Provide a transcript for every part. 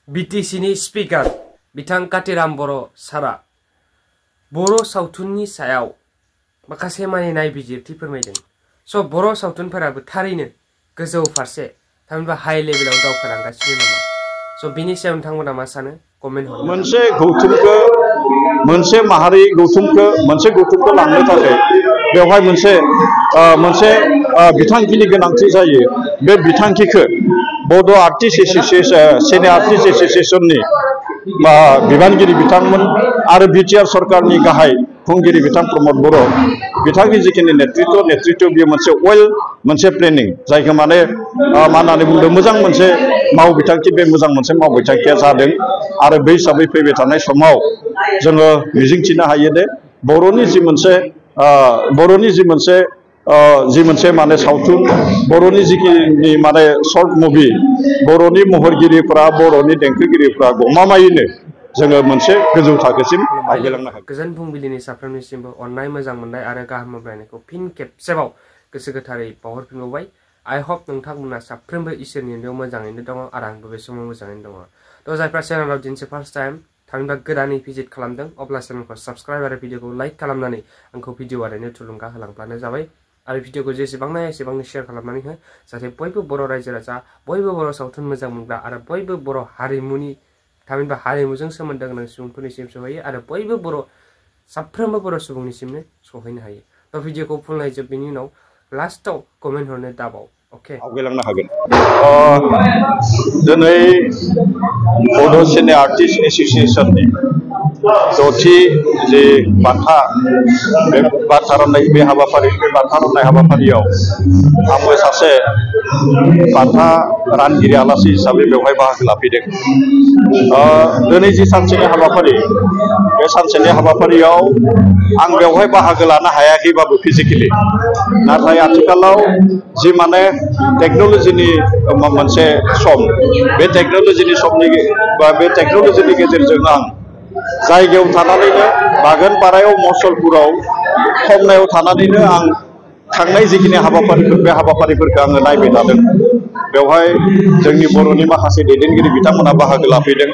BTCनि speaker बिथां कातिराम बर' सारा बर' सावथुननि सायाव माखासे माने नायबिजिरथि फोरमायदों। स' बर' सावथुनफोराबो थारैनो गोजौ फारसे थामहिनबा हाई लेभेलाव दावखोलांगासिनो नामा? स' बिनि सायाव नोंथांमोना मा सानो कमेन्ट हरनो। मोनसे माहारि गौथुमखौ लांनो थाखाय बेवहाय मोनसे बिथांखिनि गोनांथि जायो। बे बिथांखिखौ बड' आर्टिस्ट एस'सिएशन सिनियर आर्टिस्ट एस'सिएशननि बिबानगिरि बिथांमोन आरो बिटिआर सरकारनि गाहाय खुंगिरि बिथां प्रमद बर' बिथांनि जिखिनि नेतृत्व बेयो मोनसे प्लेनिं जायखौ माने मा होननानै बुंदों मोजां मोनसे मावबिथांखि बे मोजां मोनसे मावबिथांखिया जादों आरो बै हिसाबै फैबाय थानाय समाव जोङो मिजिंथिनो हायो दे बर'नि जि मोनसे माने सावथुन बर'नि जिखिनि माने शर्ट मुभि बर'नि महरगिरिफ्रा बर'नि देंखोगिरिफ्रा गमामायैनो जोङो मोनसे गोजौ थाखोसिम आवगायलांनो हागोन। गोजोन फुंबिलिनि साफ्रोमनिसिमबो अननाय मोजां मोननाय आरो गाहाम हामलायनायखौ फिन खेबसेबाव गोसो गोथारै बावहरफिनबावबाय। आइ होप नोंथांमोना साफ्रोमबो इसोरनि अननायाव मोजाङैनो दङ आरो आंबो बे समाव मोजाङैनो दङ। थ' जायफ्रा चेनेलाव दिनैसो फार्स्ट टाइम थामहिनबा गोदानै भिजिट खालामदों अब्ला चेनेलखौ साबस्क्राइब आरो भिडिअखौ लाइक खालामनानै आंखौ भिडिअ आरैनो थुलुंगा होलांब्लानो जाबाय आरो भिडिअखौ जेसेबां नायो एसेबांनो शेयार खालामनानै हो जाहाथे बयबो बर' रायजो राजा बयबो बर' सावथुन मोजां मोनग्रा आरो बयबो बर' हारिमुनि थामहिनबा हारिमुजों सोमोन्दो गोनां सुबुंफोरनिसिम सहैयो आरो बयबो साफ्रोमबो बर' सुबुंनिसिमनो सहैनो हायो। थ' भिडिअखौ फुल नायजोबनायनि उनाव लास्टआव कमेन्ट हरनो दाबाव। अके आवगायलांनो हागोन। दिनै बड' सिनियर आर्टिस्ट एस'सिएशननि 6थि जे बान्था बे बान्था राननाय हाबाफारियाव आंबो सासे बान्था रानगिरि आलासि हिसाबै बेवहाय बाहागो लाफैदों। दिनै जि सानसेनि हाबाफारि बे सानसेनि हाबाफारियाव आं बेवहाय बाहागो लानो हायाखैबाबो फिजिकेलि नाथाय आथिखालाव जि माने टेक्न'लजिनि मोनसे सम बे टेक्न'लजिनि गेजेरजों आं जायगायाव थानानैनो बागानपारायाव मसलपुराव खमनायाव थानानैनो आं थांनाय जिखिनि हाबाफारिफोर बे हाबाफारिफोरखौ आङो नायबाय थादों। बेवहाय जोंनि बर'नि माखासे दैदेनगिरि बिथांमोना बाहागो लाफैदों।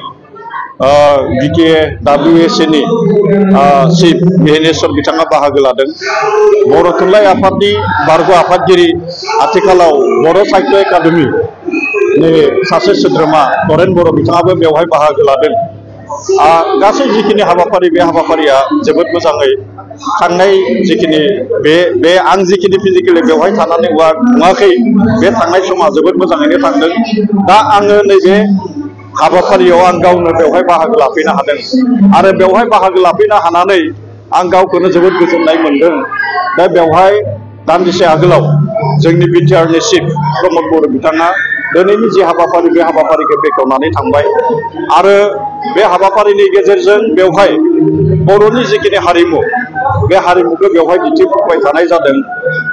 BKWSनि चिफ मिहिनेश्वर बिथाङा बाहागो लादों। बर' थुनलाइ आफादनि बारग' आफादगिरि आथिखालाव बर' साहित्य एकाडेमिनि सासे सोद्रोमा नरेन बर' बिथाङाबो बेवहाय बाहागो लादों। गासै जिखिनि हाबाफारि बे हाबाफारिया जोबोद मोजाङै थांनाय जिखिनि बे आं जिखिनि फिजिकेलि बेवहाय थानानै नुवाखै बे थांनाय समा जोबोद मोजाङैनो थांदों। दा आङो नैबे हाबाफारियाव आं गावनो बेवहाय बाहागो लाफैनो हादों आरो बेवहाय बाहागो लाफैनो हानानै आं गावखौनो जोबोद गोजोननाय मोनदों। दा बेवहाय दान्दिसे आगोलाव जोंनि बिटिआरनि चिफ प्रमद बर' बिथाङा दिनैनि जि हाबाफारि बे हाबाफारिखौ बेखेवनानै थांबाय आरो बे हाबाफारिनि गेजेरजों बेवहाय बर'नि जिखिनि हारिमु बे हारिमुखौ बेवहाय दिन्थिफुंबाय थानाय जादों।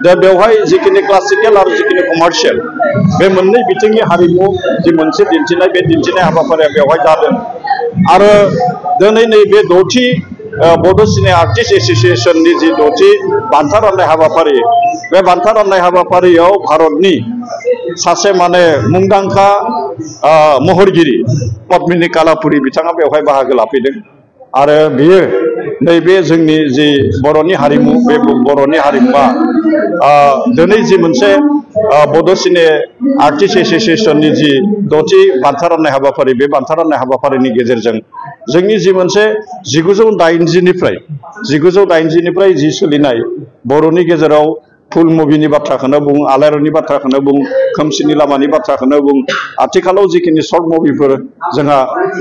दा बेवहाय जिखिनि क्लासिकेल आरो जिखिनि कमार्शियेल बे मोननै बिथिंनि हारिमु जि मोनसे दिन्थिनाय बे दिन्थिनाय हाबाफारिया बेवहाय जादों आरो दिनै नैबे 6थि बड' सिनियर आर्टिस्ट एस'सिएशननि जि 6थि बान्था राननाय हाबाफारि बे बान्था राननाय हाबाफारियाव भारतनि सासे माने मुंदांखा महरगिरि पद्मिनी कालापुरी बिथाङा बेवहाय बाहागो लाफैदों आरो बियो नैबे जोंनि जि बर'नि हारिमु बे बर'नि हारिमुआ दिनै जि मोनसे बड' सिनियर आर्टिस्ट एस'सिएशननि जि 6थि बान्था राननाय हाबाफारि बे बान्था राननाय हाबाफारिनि गेजेरजों जोंनि जि मोनसे 1980निफ्राय जि सोलिनाय बर'नि गेजेराव फुल मुभिनि बाथ्राखौनो बुं आलायारननि बाथ्राखौनो बुं खोमसिनि लामानि बाथ्राखौनो बुं आथिखालाव जिखिनि सर्ट मुभिफोर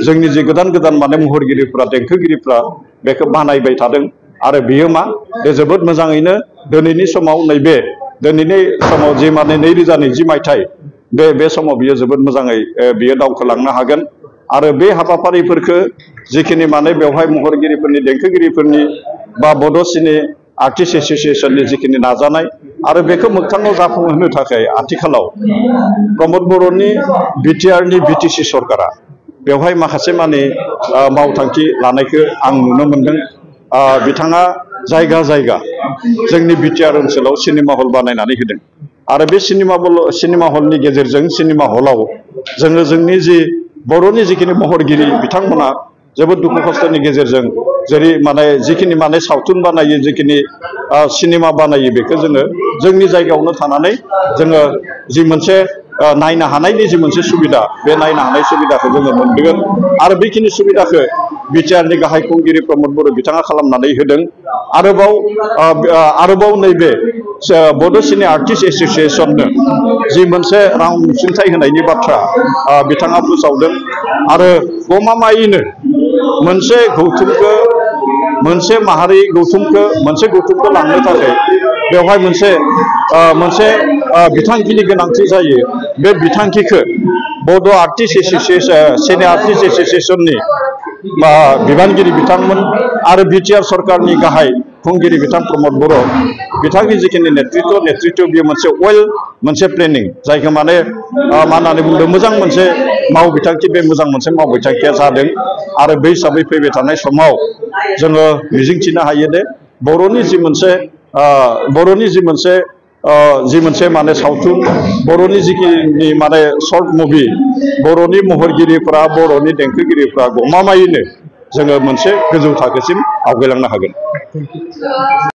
जोंनि जि गोदान माने महरगिरिफ्रा देंखोगिरिफ्रा बेखौ बानायबाय थादों आरो बियो बे जोबोद मोजाङैनो दिनैनि समाव जि माने 2020 मायथाइ बे समाव बियो जोबोद मोजाङै बियो दावखोलांनो हागोन आरो बे हाबाफारिफोरखौ जिखिनि माने बेवहाय महरगिरिफोरनि देंखोगिरिफोरनि बा बड' सिनियर आर्टिस्ट एस'सिएशननि जिखिनि नाजानाय आरो बेखौ मोगथाङाव जाफुंहोनो थाखाय आथिखालाव प्रमद बर'नि बिटिआरनि BTC सरकारा बेवहाय माखासे माने मावथांखि लानायखौ आं नुनो मोनदों। बिथाङा जायगा जोंनि बिटिआर ओनसोलाव सिनेमा हल बानायनानै होदों आरो बे सिनेमा हलनि गेजेरजों सिनेमा हलाव जोङो जोंनि जि बर'नि जिखिनि महरगिरि बिथांमोना जोबोद दुखु खस्थनि गेजेरजों जेरै माने जिखिनि माने सावथुन बानायो जिखिनि सिनेमा बानायो बेखौ जोङो जोंनि जायगायावनो थानानै जोङो जि मोनसे नायनो हानायनि जि मोनसे सुबिदा बे नायनो हानाय सुबिदाखौ जोङो मोनदों आरो बेखिनि सुबिदाखौ बिटिआरनि गाहाय खुंगिरि प्रमद बर' बिथाङा खालामनानै होदों आरोबाव नैबे बड' सिने आर्टिस्ट एस'सिएशननो जि मोनसे रां अनसुंथाइ होनायनि बाथ्रा बिथाङा फोसावदों आरो गमामायैनो मोनसे गौथुमखौ मोनसे माहारि गौथुमखौ लांनो थाखाय बेवहाय मोनसे बिथांखिनि गोनांथि जायो बे बिथांखिखौ बड' आर्टिस्ट एस'सिएशन सिने आर्टिस्ट एस'सिएशननि बिबानगिरि बिथांमोन आरो बिटिआर सरकारनि गाहाय खुंगिरि बिथां प्रमद बर' बिथांनि जिखिनि नेतृत्व बेयो मोनसे प्लेनिं जायखौ माने मा होननानै बुंदों मोजां मोनसे मावबिथांखि बे मोजां मोनसे मावबिथांखिया जादों आरो बै हिसाबै फैबाय थानाय समाव जोङो मिजिंथिनो हायो दे बर'नि जि मोनसे माने सावथुन बर'नि जिखिनि माने शर्ट मुभि बर'नि महरगिरिफ्रा बर'नि देंखोगिरिफ्रा गमामायैनो जोङो मोनसे गोजौ थाखोसिम आवगायलांनो हागोन।